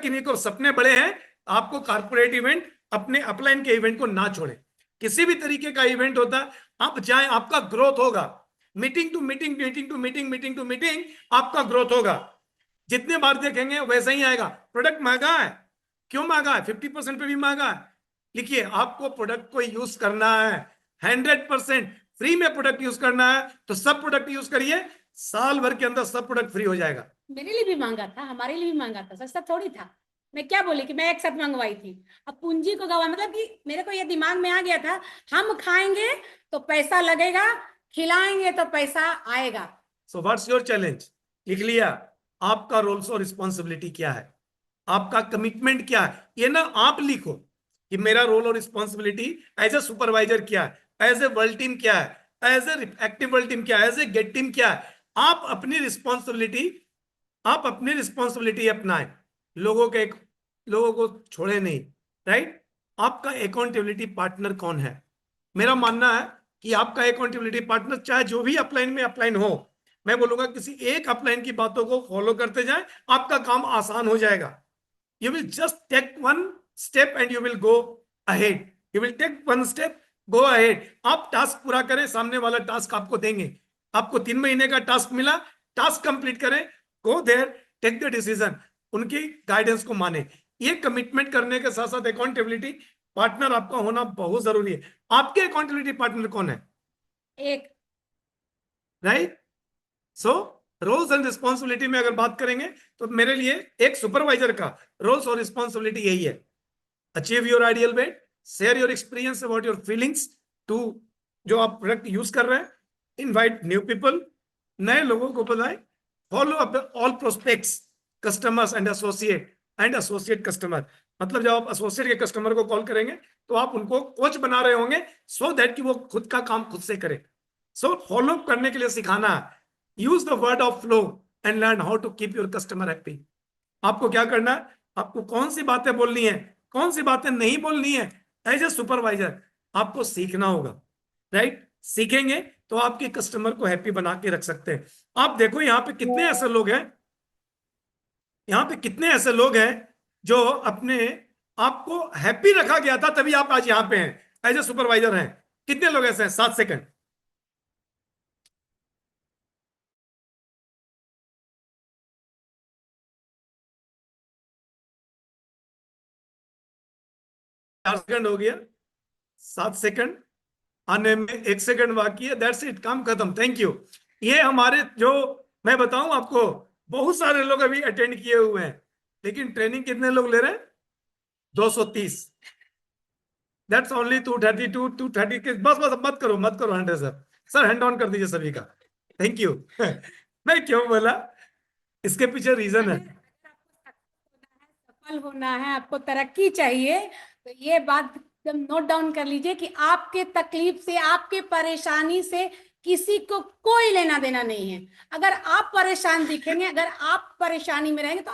किन्हीं को सपने बड़े हैं, आपको कारपोरेट इवेंट अपने अपलाइन के इवेंट को ना छोड़े। किसी भी तरीके का इवेंट होता है, आप जाएं, आपका ग्रोथ होगा। Meeting to meeting, meeting to meeting, meeting to meeting, आपका ग्रोथ होगा। जितने बार देखेंगे वैसा ही आएगा। प्रोडक्ट महंगा है, क्यों महंगा है? 50% पे भी महंगा है। लिखिए, आपको प्रोडक्ट को यूज करना है 100%। फ्री में प्रोडक्ट यूज करना है तो सब प्रोडक्ट यूज करिए, साल भर के अंदर सब प्रोडक्ट फ्री हो जाएगा। मेरे लिए भी महंगा था, हमारे लिए भी महंगा था, सस्ता थोड़ी था। मैं क्या बोली कि मैं एक साथ मंगवाई थी। अब पूंजी को गवा, मतलब कि मेरे को ये दिमाग में आ गया था, हम खाएंगे तो पैसा लगेगा, खिलाएंगे तो पैसा आएगा। So what's your challenge? लिख लिया, आपका रोल्स और रिस्पॉन्सिबिलिटी क्या है, आपका कमिटमेंट क्या है। ये ना आप लिखो कि मेरा रोल और रिस्पॉन्सिबिलिटी एज ए सुपरवाइजर क्या है, एज ए वर्ल्ड टीम क्या है, as a active world team क्या है, एज ए गेट टीम क्या है। आप अपनी रिस्पॉन्सिबिलिटी अपनाएं, लोगों को छोड़े नहीं। राइट? आपका अकाउंटेबिलिटी पार्टनर कौन है? मेरा मानना है कि आपका अकाउंटेबिलिटी पार्टनर चाहे जो भी अपलाइन में अपलाइन हो, मैं बोलूंगा किसी एक अपलाइन की बातों को फॉलो करते जाएं, आपका काम आसान हो जाएगा। You will just take one step and you will go ahead. You will take one step, go ahead. आप टास्क पूरा करें, सामने वाला टास्क आपको देंगे। आपको 3 महीने का टास्क मिला, टास्क कंप्लीट करें, go there, take the decision, उनकी गाइडेंस को माने। ये कमिटमेंट करने के साथ साथ अकाउंटेबिलिटी पार्टनर आपका होना बहुत जरूरी है। आपके अकाउंटेबिलिटी पार्टनर कौन है? एक। Right? So roles and responsibility में अगर बात करेंगे तो मेरे लिए एक सुपरवाइजर का रोल्स और रिस्पॉन्सिबिलिटी यही है: achieve your ideal weight, share your experience about your feelings to जो आप प्रोडक्ट यूज कर रहे हैं, इनवाइट न्यू पीपल, नए लोगों को बताएं, follow up all prospects, customers and associate customer. मतलब जब आप एसोसिएट के कस्टमर को कॉल करेंगे तो आप उनको कोच बना रहे होंगे, सो दैट कि वो खुद का काम खुद से करें। सो फॉलो करने के लिए सिखाना है। Use the word of flow and learn how to keep your customer happy. आपको क्या करना है? आपको कौन सी बातें बोलनी है, कौन सी बातें नहीं बोलनी है, एज ए सुपरवाइजर आपको सीखना होगा। राइट? सीखेंगे तो आपके कस्टमर को हैप्पी बना के रख सकते हैं। आप देखो यहाँ पे कितने ऐसे लोग हैं, यहाँ पे कितने ऐसे लोग हैं जो अपने आपको हैप्पी रखा गया था तभी आप आज यहाँ पे हैं, एज ए सुपरवाइजर हैं। कितने लोग ऐसे हैं? 7 सेकंड। चार सेकंड हो गया, 7 सेकंड आने में 1 सेकंड बाकी है। दैट्स इट, काम खत्म। Thank you. ये हमारे जो मैं बताऊं आपको, बहुत सारे लोग अभी अटेंड किए हुए हैं, लेकिन ट्रेनिंग कितने लोग ले रहे हैं? 230। दैट्स ओनली 232 230 के। बस बस मत करो 100 सर हैंड ऑन कर दीजिए सभी का। Thank you. मैं क्यों बोला, इसके पीछे रीजन है। सफल होना है, आपको तरक्की चाहिए, तो ये बात एकदम नोट डाउन कर लीजिए कि आपके तकलीफ से, आपके परेशानी से किसी को कोई लेना देना नहीं है। अगर आप परेशान दिखेंगे, अगर आप परेशानी में रहेंगे, तो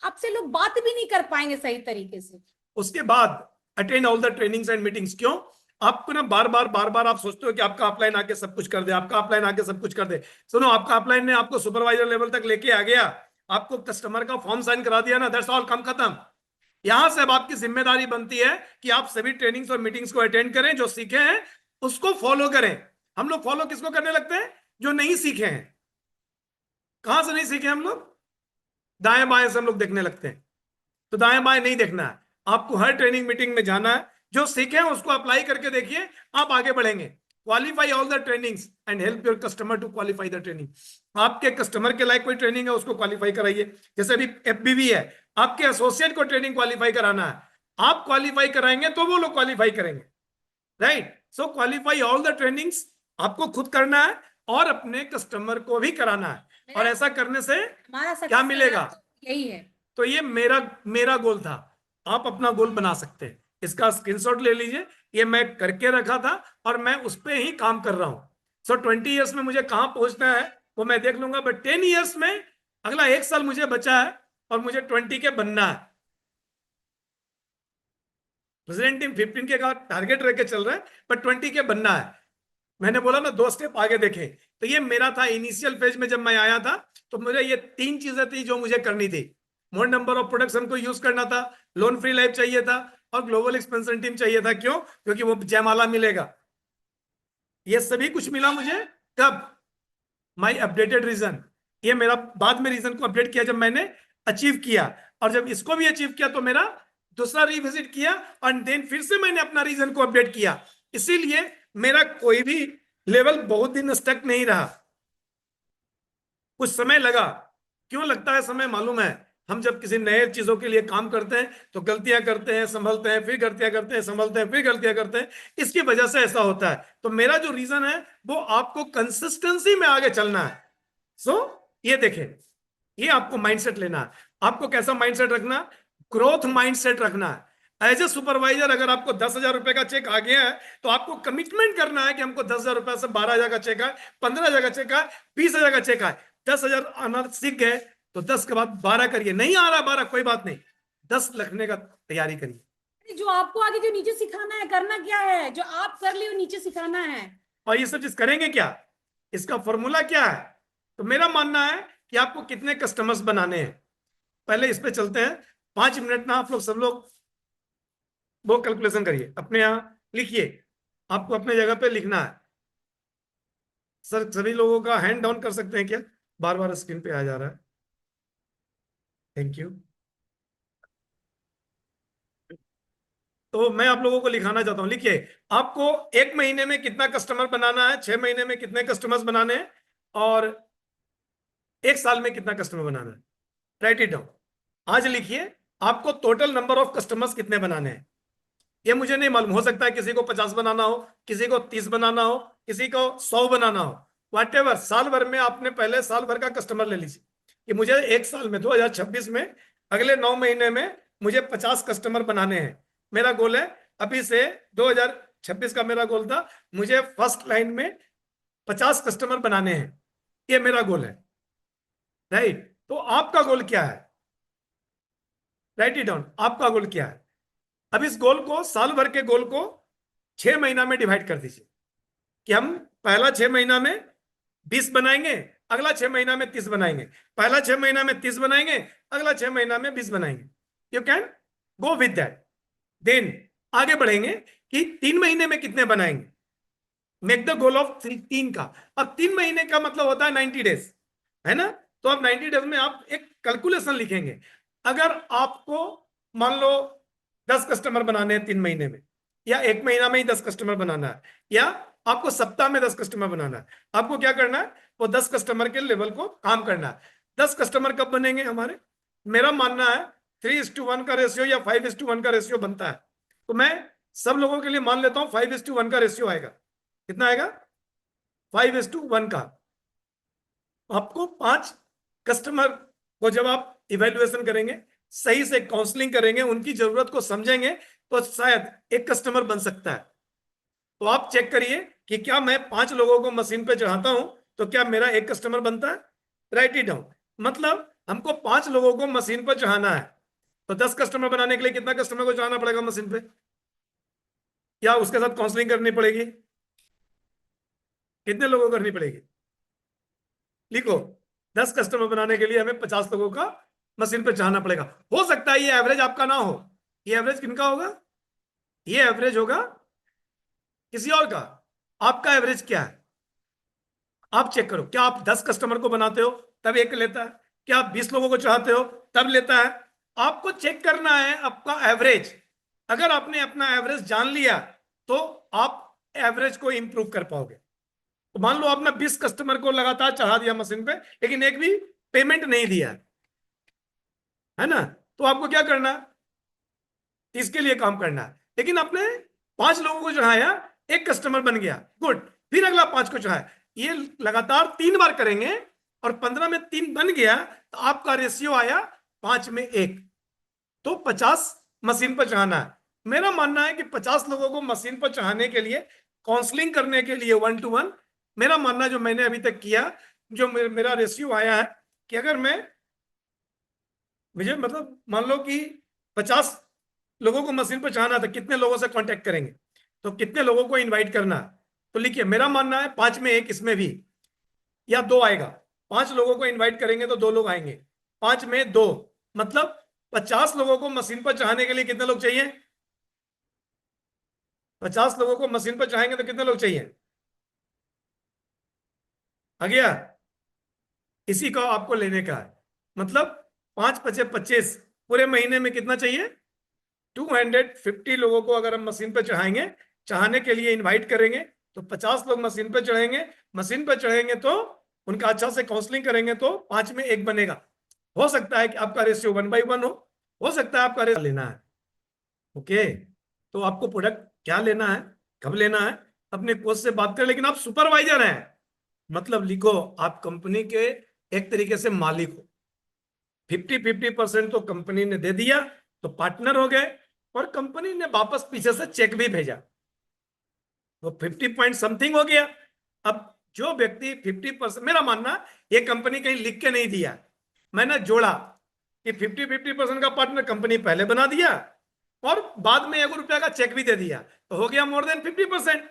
आपसे लोग बात भी नहीं कर पाएंगे सही तरीके से। उसके बाद attend all the trainings and meetings. क्यों? आपको ना बार बार आप सोचते हो कि आपका अपलाइन आके सब कुछ कर दे, आपका अपलाइन आके सब कुछ कर दे। सुनो, आपका अपलाइन ने आपको सुपरवाइजर लेवल तक लेके आ गया, आपको कस्टमर का फॉर्म साइन करा दिया ना, दैट्स ऑल, काम खत्म। यहां से अब आपकी जिम्मेदारी बनती है कि आप सभी ट्रेनिंग्स और मीटिंग्स को अटेंड करें, जो सीखे हैं उसको फॉलो करें। हम लोग फॉलो किसको करने लगते हैं? जो नहीं सीखे हैं। कहां से नहीं सीखे हम लोग? दाएं बाएं से हम लोग देखने लगते हैं। तो दाएं बाएं नहीं देखना है, आपको हर ट्रेनिंग मीटिंग में जाना है, जो सीखे हैं उसको अप्लाई करके देखिए, आप आगे बढ़ेंगे। Qualify all the trainings and help your customer to qualify the training. आपके कस्टमर के लायक कोई ट्रेनिंग है उसको क्वालिफाई कराइए। जैसे अभी एफबीवी है, आपके एसोसिएट को ट्रेनिंग क्वालिफाई कराना है, आप क्वालिफाई कराएंगे तो वो लोग क्वालिफाई करेंगे। Right? So qualify all the trainings आपको खुद करना है और अपने कस्टमर को भी कराना है। और ऐसा करने से क्या मिलेगा? यही है। तो ये मेरा गोल था, आप अपना गोल बना सकते हैं। इसका स्क्रीनशॉट ले लीजिए, ये मैं करके रखा था और मैं उस पर ही काम कर रहा हूं। सो 20 ईयर्स में मुझे कहां पहुंचना है वो मैं देख लूंगा, बट 10 ईयर्स में, अगला 1 साल मुझे बचा है और मुझे 20 के बनना है। प्रेसिडेंट टीम 15 के का टारगेट रह के चल रहा है, बट 20 के बनना है। मैंने बोला ना 2 स्टेप आगे देखें, तो ये मेरा था इनिशियल फेज में। जब मैं आया था तो मुझे ये 3 चीजें थी जो मुझे करनी थी। मोर नंबर ऑफ प्रोडक्ट्स हमको यूज करना था, लोन फ्री लाइफ चाहिए था, और ग्लोबल एक्सपेंशन टीम चाहिए था। क्यों? क्योंकि वो जयमाला मिलेगा। ये सभी कुछ मिला मुझे कब? माई अपडेटेड रीजन। ये मेरा बाद में रीजन को अपडेट किया जब मैंने अचीव किया, और जब इसको भी अचीव किया तो मेरा दूसरा रिविजिट किया, और देन फिर से मैंने अपना रीजन को अपडेट किया। इसीलिए मेरा कोई भी लेवल बहुत दिन स्टक नहीं रहा, कुछ समय लगा। क्यों लगता है समय? मालूम है, हम जब किसी नए चीजों के लिए काम करते हैं तो गलतियां करते हैं, संभलते हैं, फिर गलतियां करते हैं, संभलते हैं, फिर गलतियां करते हैं। इसकी वजह से ऐसा होता है। तो मेरा जो रीजन है वो आपको कंसिस्टेंसी में आगे चलना है। सो ये देखें, ये आपको माइंडसेट लेना है। आपको कैसा माइंडसेट रखना? ग्रोथ माइंडसेट रखना है। एज ए सुपरवाइजर, अगर आपको 10,000 रुपए का चेक आ गया है तो आपको कमिटमेंट करना है कि हमको 10,000 रुपए से 12,000 का चेक है, 15,000 का चेक है, 20,000 का चेक है। 10,000 आना सीख गए तो 10 के बाद 12 करिए। नहीं आ रहा 12, कोई बात नहीं, 10 लिखने का तैयारी करिए। जो आपको आगे जो नीचे सिखाना है, करना क्या है? जो आप कर लिए नीचे सिखाना है। और ये सब चीज करेंगे क्या? इसका फॉर्मूला क्या है? तो मेरा मानना है कि आपको कितने कस्टमर्स बनाने हैं, पहले इस पे चलते हैं। 5 मिनट ना आप लोग सब लोग वो कैलकुलेशन करिए, अपने यहाँ लिखिए। आपको अपने जगह पे लिखना है। सर सभी लोगों का हैंड डाउन कर सकते हैं क्या? बार बार स्क्रीन पे आ जा रहा है। Thank you. तो मैं आप लोगों को लिखाना चाहता हूं, लिखिए। आपको 1 महीने में कितना कस्टमर बनाना है, 6 महीने में कितने कस्टमर्स बनाने हैं, और 1 साल में कितना कस्टमर बनाना है। Right it down. आज लिखिए आपको टोटल नंबर ऑफ कस्टमर्स कितने बनाने हैं। ये मुझे नहीं मालूम, हो सकता है किसी को 50 बनाना हो, किसी को 30 बनाना हो, किसी को 100 बनाना हो। वाट एवर, साल भर में आपने पहले साल भर का कस्टमर ले लीजिए कि मुझे 1 साल में 2026 में अगले 9 महीने में मुझे 50 कस्टमर बनाने हैं। मेरा गोल है, अभी से 2026 का मेरा गोल था, मुझे फर्स्ट लाइन में 50 कस्टमर बनाने हैं। ये मेरा गोल है। राइट, तो आपका गोल क्या है? राइट इट डाउन, आपका गोल क्या है? अब इस गोल को, साल भर के गोल को 6 महीना में डिवाइड कर दीजिए कि हम पहला 6 महीना में 20 बनाएंगे, अगला 6 महीना में 30 बनाएंगे, पहला 6 महीना में 30 बनाएंगे, अगला 6 महीना में 20 बनाएंगे। You can go with that. Then आगे बढ़ेंगे कि 3 महीने में कितने बनाएंगे। मेक द गोल ऑफ 3 का। अब 3 महीने का मतलब होता है 90 डेज, है ना? तो अब 90 डेज में आप एक कैलकुलेशन लिखेंगे। अगर आपको मान लो 10 कस्टमर बनाने हैं 3 महीने में, या 1 महीना में ही 10 कस्टमर बनाना है, या आपको सप्ताह में 10 कस्टमर बनाना है, आपको क्या करना है? वो 10 कस्टमर के लेवल को काम करना है। 10 कस्टमर कब बनेंगे हमारे? मेरा मानना है 3:1 का रेशियो या 5:1 का रेशियो बनता है। तो मैं सब लोगों के लिए मान लेता हूं 5:1 का रेशियो आएगा। कितना आएगा? 5:1 का। आपको 5 कस्टमर को जब आप इवेल्युएशन करेंगे, सही से काउंसलिंग करेंगे, उनकी जरूरत को समझेंगे, तो शायद एक कस्टमर बन सकता है। तो आप चेक करिए कि क्या मैं 5 लोगों को मशीन पे चढ़ाता हूं तो क्या मेरा एक कस्टमर बनता है। Right it down. मतलब हमको 5 लोगों को मशीन पर चढ़ाना है, तो 10 कस्टमर बनाने के लिए कितना कस्टमर को चढ़ाना पड़ेगा मशीन पे, या उसके साथ काउंसलिंग करनी पड़ेगी? कितने लोगों को करनी पड़ेगी? लिखो, 10 कस्टमर बनाने के लिए हमें 50 लोगों का मशीन पे चढ़ाना पड़ेगा। हो सकता है ये एवरेज आपका ना हो। ये एवरेज किनका होगा? ये एवरेज होगा किसी और का। आपका एवरेज क्या है? आप चेक करो। क्या आप 10 कस्टमर को बनाते हो तब एक लेता है? क्या आप 20 लोगों को चढ़ाते हो तब लेता है? आपको चेक करना है आपका एवरेज। अगर आपने अपना एवरेज जान लिया तो आप एवरेज को इंप्रूव कर पाओगे। तो मान लो आपने 20 कस्टमर को लगातार चढ़ा दिया मशीन पे, लेकिन एक भी पेमेंट नहीं दिया, है ना? तो आपको क्या करना है? इसके लिए काम करना है। लेकिन आपने 5 लोगों को चढ़ाया, एक कस्टमर बन गया, गुड। फिर अगला 5 को चढ़ाया, ये लगातार 3 बार करेंगे, और 15 में 3 बन गया, तो आपका रेशियो आया 5 में 1। तो 50 मशीन पर चढ़ाना है। मेरा मानना है कि 50 लोगों को मशीन पर चढ़ाने के लिए, काउंसलिंग करने के लिए 1 to 1, मेरा मानना जो मैंने अभी तक किया, जो मेरा रेशियो आया है कि अगर मैं, मुझे मतलब मान लो कि 50 लोगों को मशीन पर चढ़ाना था, कितने लोगों से कांटेक्ट करेंगे, तो कितने लोगों को इनवाइट करना है। तो लिखिए, मेरा मानना है 5 में 1 इसमें भी, या 2 आएगा। 5 लोगों को इनवाइट करेंगे तो 2 लोग आएंगे, 5 में 2, मतलब 50 लोगों को मशीन पर चढ़ाने के लिए कितने लोग चाहिए? 50 लोगों को मशीन पर चढ़ाएंगे तो कितने लोग चाहिए? आ गया? इसी को आपको लेने का है। मतलब 5 × 5 = 25, पूरे महीने में कितना चाहिए? 250 लोगों को अगर हम मशीन पर चढ़ाएंगे, चढ़ाने के लिए इनवाइट करेंगे, तो 50 लोग मशीन पर चढ़ेंगे। मशीन पर चढ़ेंगे तो उनका अच्छा से काउंसलिंग करेंगे तो 5 में 1 बनेगा। हो सकता है कि आपका रेशियो 1/1 हो सकता है आपका रेशियो लेना है। ओके, तो आपको प्रोडक्ट क्या लेना है, कब लेना है, अपने कोच से बात करें। लेकिन आप सुपरवाइजर हैं, मतलब लिखो आप कंपनी के एक तरीके से मालिक हो। 50-50% तो कंपनी ने दे दिया तो पार्टनर हो गए, और कंपनी ने वापस पीछे से चेक भी भेजा, वो 50 पॉइंट समथिंग हो गया। अब जो व्यक्ति 50%, मेरा मानना ये कंपनी कहीं लिख के नहीं दिया, मैंने जोड़ा कि 50-50% का पार्टनर कंपनी पहले बना दिया और बाद में 1 रुपया का चेक भी दे दिया, तो हो गया मोर देन 50%।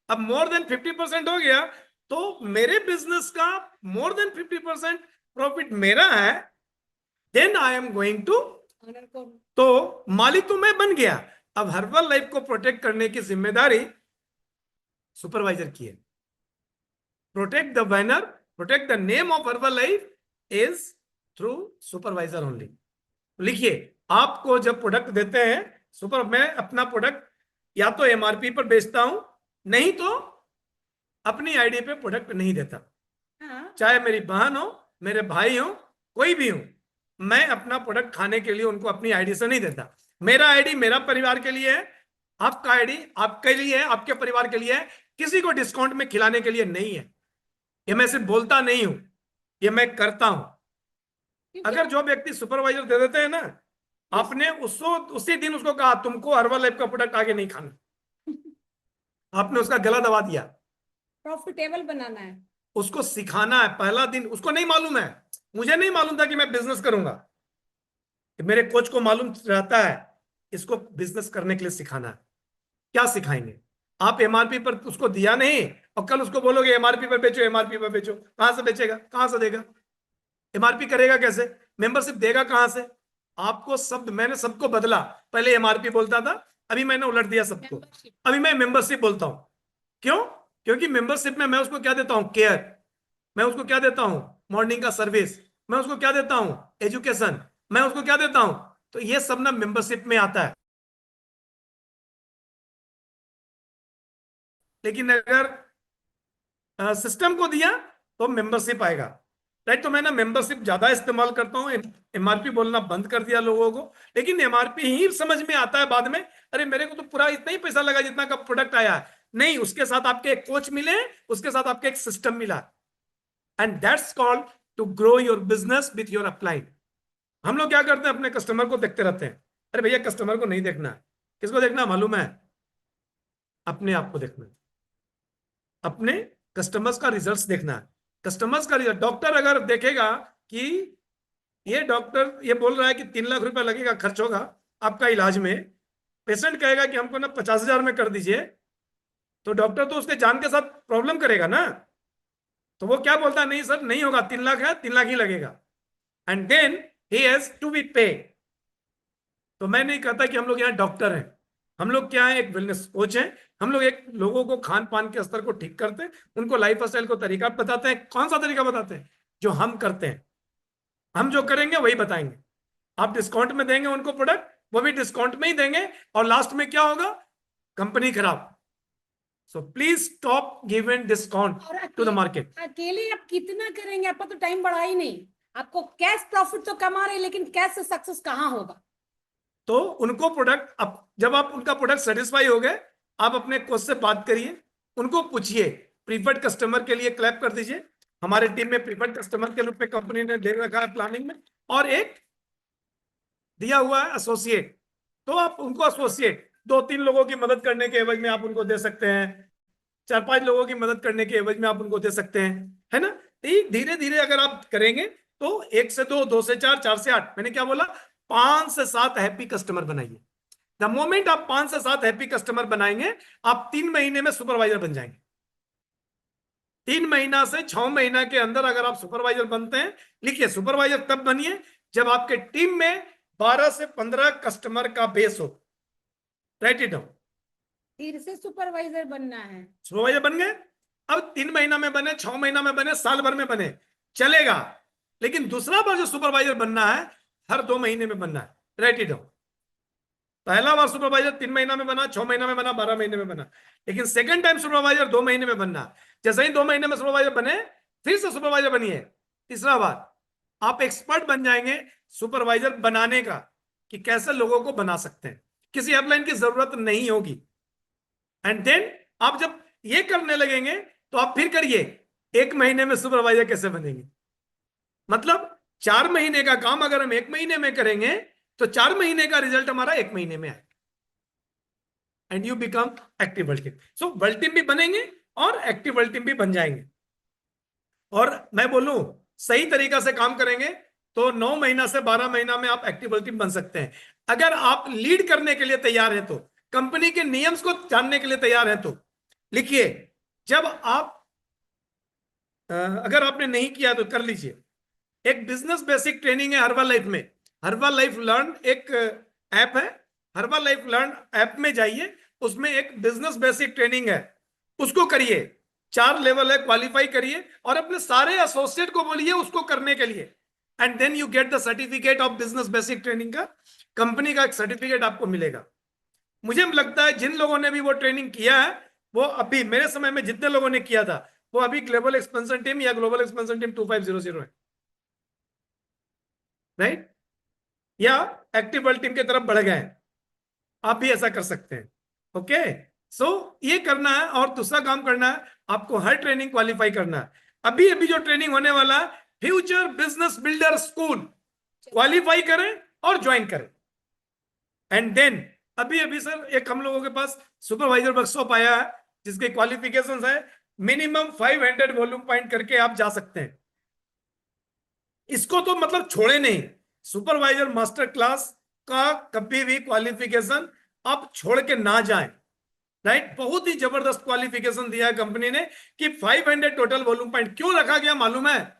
अब मोर देन 50% हो गया तो मेरे बिजनेस का मोर देन 50% प्रॉफिट मेरा है, then I am going to, तो मालिक तो मैं बन गया। अब हर्बल लाइफ को प्रोटेक्ट करने की जिम्मेदारी सुपरवाइजर की है। Protect the banner, protect the name of herbal life is through supervisor only. लिखिए, आपको जब प्रोडक्ट देते हैं सुपर, मैं अपना प्रोडक्ट या तो एमआरपी पर बेचता हूं, नहीं तो अपनी आईडी पे प्रोडक्ट नहीं देता। चाहे मेरी बहन हो, मेरे भाई हो, कोई भी हो, मैं अपना प्रोडक्ट खाने के लिए उनको अपनी आईडी से नहीं देता। मेरा आईडी मेरा परिवार के लिए है, आपका आईडी आपके लिए है, आपके परिवार के लिए है, किसी को डिस्काउंट में खिलाने के लिए नहीं है। ये मैं सिर्फ बोलता नहीं हूं, ये मैं करता हूं। अगर जो व्यक्ति सुपरवाइजर दे देते हैं ना, आपने उसी दिन उसको कहा तुमको हर्बल लाइफ का प्रोडक्ट आगे नहीं खाना, आपने उसका गला दबा दिया। प्रॉफिटेबल बनाना है, उसको सिखाना है। पहला दिन उसको नहीं मालूम है, मुझे नहीं मालूम था कि मैं बिजनेस करूंगा, मेरे कोच को मालूम रहता है इसको बिजनेस करने के लिए सिखाना है। क्या सिखाएंगे? आप एमआरपी पर उसको दिया नहीं और कल उसको बोलोगे एमआरपी पर बेचो, एमआरपी पर बेचो, कहां से बेचेगा, कहां से देगा? एमआरपी करेगा कैसे? मेंबरशिप देगा कहां से? आपको शब्द, मैंने सबको बदला, पहले एमआरपी बोलता था, अभी मैंने उलट दिया सबको, अभी मैं मेंबरशिप बोलता हूं। क्यों? क्योंकि मेंबरशिप में मैं उसको क्या देता हूं? केयर। मैं उसको क्या देता हूं? मॉर्निंग का सर्विस। मैं उसको क्या देता हूं? एजुकेशन। मैं उसको क्या देता हूं? तो ये सब ना मेंबरशिप में आता है। लेकिन अगर सिस्टम को दिया तो मेंबरशिप आएगा, राइट? तो मैं ना मेंबरशिप ज्यादा इस्तेमाल करता हूं, एमआरपी बोलना बंद कर दिया लोगों को। लेकिन एमआरपी ही समझ में आता है बाद में, अरे मेरे को तो पूरा इतना ही पैसा लगा जितना का प्रोडक्ट आया है। नहीं, उसके साथ आपके एक कोच मिले, उसके साथ आपके एक सिस्टम मिला, and that's called to grow your business with your upline. हम लोग क्या करते हैं? अपने कस्टमर को देखते रहते हैं। अरे भैया, कस्टमर को नहीं देखना है, किसको देखना है मालूम है? अपने आप को देखना है, अपने कस्टमर्स का रिजल्ट्स देखना है। कस्टमर्स का रिजल्ट, डॉक्टर अगर देखेगा कि ये डॉक्टर ये बोल रहा है कि 3 लाख रुपया लगेगा, खर्च होगा आपका इलाज में, पेशेंट कहेगा कि हमको ना 50,000 में कर दीजिए, तो डॉक्टर तो उसके जान के साथ प्रॉब्लम करेगा ना। तो वो क्या बोलता है? नहीं सर, नहीं होगा, 3 लाख है, 3 लाख ही लगेगा, and then he has to be pay. तो मैं नहीं कहता कि हम लोग यहाँ डॉक्टर हैं, हम लोग क्या है? एक वेलनेस कोच हैं। हम लोग एक लोगों को खान पान के स्तर को ठीक करते हैं, उनको लाइफ स्टाइल को तरीका बताते हैं। कौन सा तरीका बताते हैं? जो हम करते हैं। हम जो करेंगे वही बताएंगे। आप डिस्काउंट में देंगे उनको प्रोडक्ट, वो भी डिस्काउंट में ही देंगे, और लास्ट में क्या होगा? कंपनी खराब। So please stop giving discount to the market. अकेले आप कितना करेंगे? आपका तो टाइम बढ़ा ही नहीं, आपको कैश प्रॉफिट तो कमा रहे, लेकिन कैश से सक्सेस कहाँ होगा? तो उनको प्रोडक्ट, अब जब आप उनका प्रोडक्ट सेटिस्फाई हो गए, आप अपने कोच से बात करिए, उनको पूछिए। प्रीफर्ड कस्टमर के लिए क्लैप कर दीजिए। हमारे टीम में प्रीफर्ड कस्टमर के रूप में कंपनी ने दे रखा है प्लानिंग में, और एक दिया हुआ है एसोसिएट। तो आप उनको एसोसिएट 2-3 लोगों की मदद करने के एवज में आप उनको दे सकते हैं, 4-5 लोगों की मदद करने के एवज में आप उनको दे सकते हैं, है ना? धीरे धीरे अगर आप करेंगे तो 1 से 2, 2 से 4, 4 से 8, मैंने क्या बोला? 5 से 7 हैप्पी कस्टमर बनाइए। द मोमेंट आप 5 से 7 हैप्पी कस्टमर बनाएंगे, आप 3 महीने में सुपरवाइजर बन जाएंगे। 3 महीना से 6 महीना के अंदर अगर आप सुपरवाइजर बनते हैं, लिखिए सुपरवाइजर तब बनिए जब आपके टीम में 12 से 15 कस्टमर का बेस हो। Right it down. फिर से सुपरवाइजर बनना है। सुपरवाइजर बन गए, अब 3 महीना में बने, 6 महीना में बने, साल भर में बने, चलेगा। लेकिन दूसरा बार जो सुपरवाइजर बनना है, हर 2 महीने में बनना है। Right it down. पहला बार सुपरवाइजर 3 महीना में बना, 6 महीना में बना, 12 महीने में बना, लेकिन सेकंड टाइम सुपरवाइजर 2 महीने में बनना। जैसे ही 2 महीने में सुपरवाइजर बने, फिर से सुपरवाइजर बनिए। तीसरा बार आप एक्सपर्ट बन जाएंगे सुपरवाइजर बनाने का, कि कैसे लोगों को बना सकते हैं, किसी अपलाइन की जरूरत नहीं होगी। एंड देन आप जब ये करने लगेंगे तो आप फिर करिए 1 महीने में सुपरवाइजर कैसे बनेंगे। मतलब 4 महीने का काम अगर हम 1 महीने में करेंगे तो 4 महीने का रिजल्ट हमारा 1 महीने में आए, and you become active world team. So world team भी बनेंगे और एक्टिव वर्ल्ड टीम भी बन जाएंगे। और मैं बोलूं सही तरीका से काम करेंगे तो 9 महीना से 12 महीना में आप एक्टिव वर्ल्ड टीम बन सकते हैं। अगर आप लीड करने के लिए तैयार हैं, तो कंपनी के नियम्स को जानने के लिए तैयार हैं, तो लिखिए। जब आप अगर आपने नहीं किया तो कर लीजिए। एक बिजनेस बेसिक ट्रेनिंग है हर्बल लाइफ में। हर्बल लाइफ लर्न एक ऐप है, हर्बल लाइफ लर्न ऐप में जाइए, उसमें एक बिजनेस बेसिक ट्रेनिंग है, उसको करिए। 4 लेवल है, क्वालिफाई करिए और अपने सारे एसोसिएट को बोलिए उसको करने के लिए। And then you get the certificate of business basic training का, कंपनी का एक सर्टिफिकेट आपको मिलेगा। मुझे लगता है जिन लोगों ने भी वो ट्रेनिंग किया है, वो अभी मेरे समय में जितने लोगों ने किया था, वो अभी ग्लोबल एक्सपेंशन टीम या ग्लोबल एक्सपेंशन टीम 2500 है। राइट, या एक्टिव वर्ल्ड टीम की तरफ बढ़ गए। आप भी ऐसा कर सकते हैं। ओके, सो ये करना है। और दूसरा काम करना है, आपको हर ट्रेनिंग क्वालिफाई करना है। अभी अभी जो ट्रेनिंग होने वाला है, future business builder school, qualify करें और ज्वाइन करें। एंड देन अभी अभी सर एक हम लोगों के पास सुपरवाइजर वर्कशॉप आया है, जिसके क्वालिफिकेशंस है मिनिमम 500 वॉल्यूम पॉइंट करके आप जा सकते हैं। इसको तो मतलब छोड़े नहीं, सुपरवाइजर मास्टर क्लास का कभी भी क्वालिफिकेशन आप छोड़ के ना जाएं। राइट, बहुत ही जबरदस्त क्वालिफिकेशन दिया है कंपनी ने कि 500 टोटल वॉल्यूम पॉइंट। क्यों रखा गया मालूम है?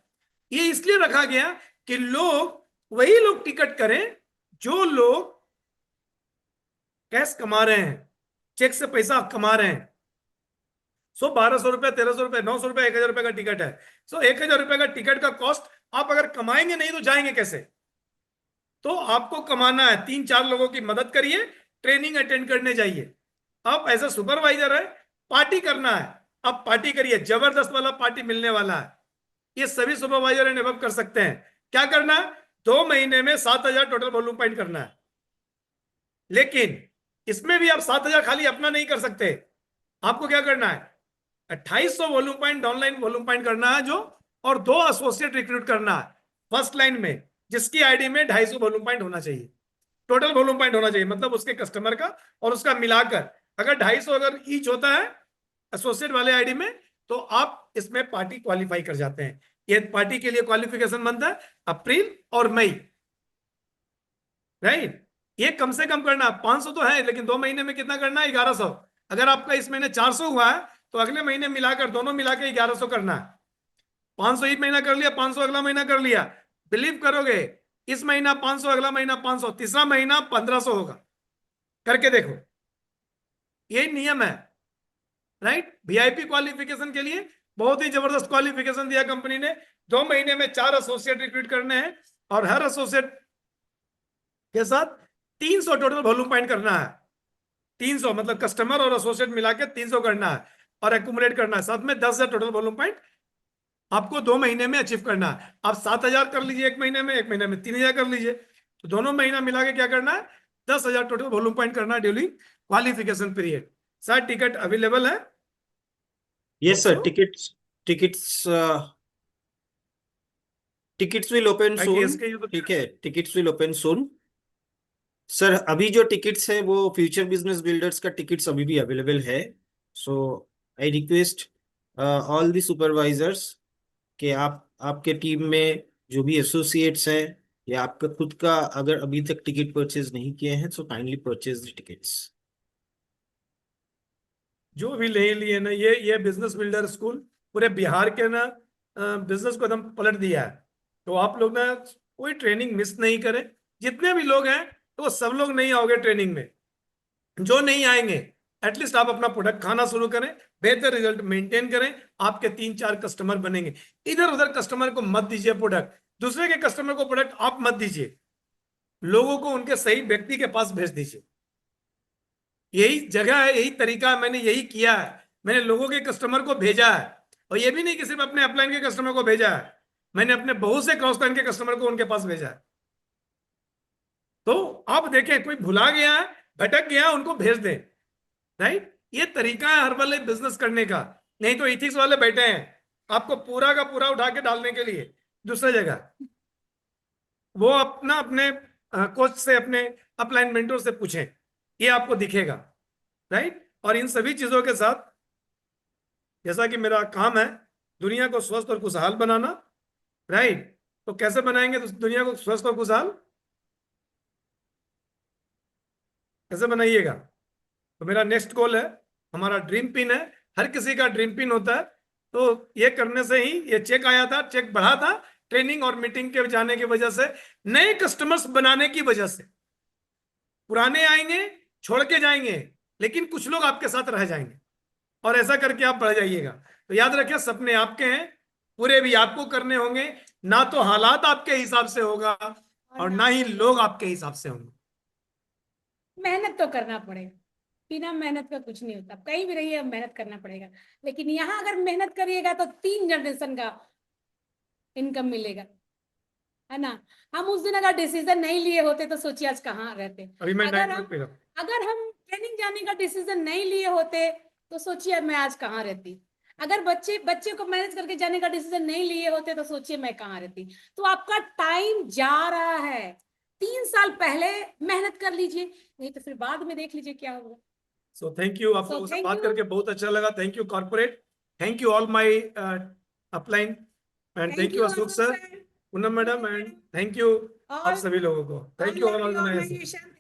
ये इसलिए रखा गया कि वही लोग टिकट करें जो लोग कैश कमा रहे हैं, चेक से पैसा कमा रहे हैं। 1200 रुपए, 1300 रुपए, 900 रुपए, 1000 रुपए का टिकट है। 1000 रुपए का टिकट का कॉस्ट आप अगर कमाएंगे नहीं तो जाएंगे कैसे? तो आपको कमाना है, 3-4 लोगों की मदद करिए, ट्रेनिंग अटेंड करने जाइए। आप ऐसा सुपरवाइजर है, पार्टी करना है, आप पार्टी करिए, जबरदस्त वाला पार्टी मिलने वाला है। ये सभी सुपरवाइजर एंड अबव कर सकते हैं। क्या करना है? 2 महीने में 7000 टोटल वॉल्यूम पॉइंट करना है। लेकिन इसमें भी आप 7000 खाली अपना नहीं कर सकते। आपको क्या करना है? 2800 volume point online volume point करना है जो, और 2 एसोसिएट रिक्रूट करना है फर्स्ट लाइन में, जिसकी आईडी में 250 वॉल्यूम पॉइंट होना चाहिए, टोटल वॉल्यूम पॉइंट होना चाहिए, मतलब उसके कस्टमर का और उसका मिलाकर। अगर 250 अगर ईच होता है एसोसिएट वाले आईडी में, तो आप इसमें पार्टी क्वालिफाई कर जाते हैं। ये पार्टी के लिए क्वालिफिकेशन बनता है अप्रैल और मई। राइट, ये कम से कम करना 500 तो है, लेकिन 2 महीने में कितना करना है? 1100। अगर आपका इस महीने 400 हुआ है तो अगले महीने मिलाकर दोनों मिला के 1100 करना है। 500 एक महीना कर लिया, 500 अगला महीना कर लिया। बिलीव करोगे, इस महीना 500, अगला महीना 500, तीसरा महीना 1500 होगा। करके देखो, यही नियम है। राइट, वीआईपी क्वालिफिकेशन के लिए बहुत ही जबरदस्त क्वालिफिकेशन दिया कंपनी ने। 2 महीने में 4 एसोसिएट रिक्रूट करने हैं और हर एसोसिएट के साथ 300 टोटल वॉल्यूम पॉइंट करना है। 300 मतलब कस्टमर और एसोसिएट मिला के 300 करना है और एक्यूमुलेट करना है। साथ में 10,000 टोटल वॉल्यूम पॉइंट आपको 2 महीने में अचीव करना है। आप 7000 कर लीजिए एक महीने में, एक महीने में 3000 कर लीजिए, तो दोनों महीना मिला के क्या करना है? 10,000 टोटल वॉल्यूम पॉइंट करना है during qualification period. Sir ticket available है? Yes, sir. Also, Tickets will open soon. ठीक है, tickets will open soon. Sir अभी जो टिकट्स है वो फ्यूचर बिजनेस बिल्डर्स का टिकट्स अभी भी अवेलेबल है। So I request all the supervisors कि आप आपके टीम में जो भी एसोसिएट्स हैं या आपका खुद का अगर अभी तक टिकट परचेज नहीं किए हैं तो काइंडली परचेज द टिकट्स। जो भी ले लिए ना, ये बिजनेस बिल्डर स्कूल पूरे बिहार के ना बिजनेस को एकदम पलट दिया है। तो आप लोग ना कोई ट्रेनिंग मिस नहीं करे। जितने भी लोग हैं तो वो सब लोग नहीं आओगे ट्रेनिंग में, जो नहीं आएंगे एटलीस्ट आप अपना प्रोडक्ट खाना शुरू करें, बेहतर रिजल्ट मेंटेन करें, आपके 3-4 कस्टमर बनेंगे। इधर उधर कस्टमर को मत दीजिए प्रोडक्ट, दूसरे के कस्टमर को प्रोडक्ट आप मत दीजिए, लोगों को उनके सही व्यक्ति के पास भेज दीजिए। यही जगह है, यही तरीका है, मैंने यही किया है। मैंने लोगों के कस्टमर को भेजा है, और ये भी नहीं कि सिर्फ अपने अपलाइन के कस्टमर को भेजा है, मैंने अपने बहुत से क्रॉस लाइन के कस्टमर को उनके पास भेजा है। तो आप देखें, कोई भुला गया है, भटक गया, उनको भेज दें। राइट, ये तरीका है हर वाले बिजनेस करने का। नहीं तो इथिक्स वाले बैठे हैं आपको पूरा का पूरा उठा के डालने के लिए दूसरी जगह। वो अपना अपने कोच से, अपने अपलाइन मेंटर से पूछें, ये आपको दिखेगा। राइट, और इन सभी चीजों के साथ, जैसा कि मेरा काम है दुनिया को स्वस्थ और खुशहाल बनाना, राइट, तो कैसे बनाएंगे दुनिया को स्वस्थ और खुशहाल, कैसे बनाइएगा? तो मेरा नेक्स्ट गोल है, हमारा ड्रीम पिन है, हर किसी का ड्रीम पिन होता है। तो ये करने से ही ये चेक आया था, चेक बढ़ा था ट्रेनिंग और मीटिंग के जाने की वजह से, नए कस्टमर्स बनाने की वजह से। पुराने आएंगे, छोड़ के जाएंगे, लेकिन कुछ लोग आपके साथ रह जाएंगे, और ऐसा करके आप बढ़ जाइएगा। तो याद रखिए, सपने आपके हैं, पूरे भी आपको करने होंगे। ना तो हालात आपके हिसाब से होगा, और ना ही लोग आपके हिसाब से होंगे। मेहनत तो करना पड़ेगा, बिना मेहनत का कुछ नहीं होता। कहीं भी रहिए मेहनत करना पड़ेगा, लेकिन यहाँ अगर मेहनत करिएगा तो 3 जनरेशन का इनकम मिलेगा, है ना। हम उस दिन अगर डिसीजन नहीं लिए होते तो सोचिए आज कहाँ रहते। अभी मैं अगर हम ट्रेनिंग जाने का डिसीजन नहीं लिए होते तो सोचिए मैं आज कहाँ रहती। अगर बच्चे को मैनेज करके जाने का डिसीजन नहीं लिए होते तो सोचिए मैं कहाँ रहती। तो आपका टाइम जा रहा है, 3 साल पहले मेहनत कर लीजिए, नहीं तो फिर बाद में देख लीजिए क्या होगा। सो थैंक यू, आप लोगों से बात करके बहुत अच्छा लगा। Thank you corporate, thank you all my upline, and thank you Ashok sir, Poonam madam, and thank you आप सभी लोगों को। Thank you all organisation.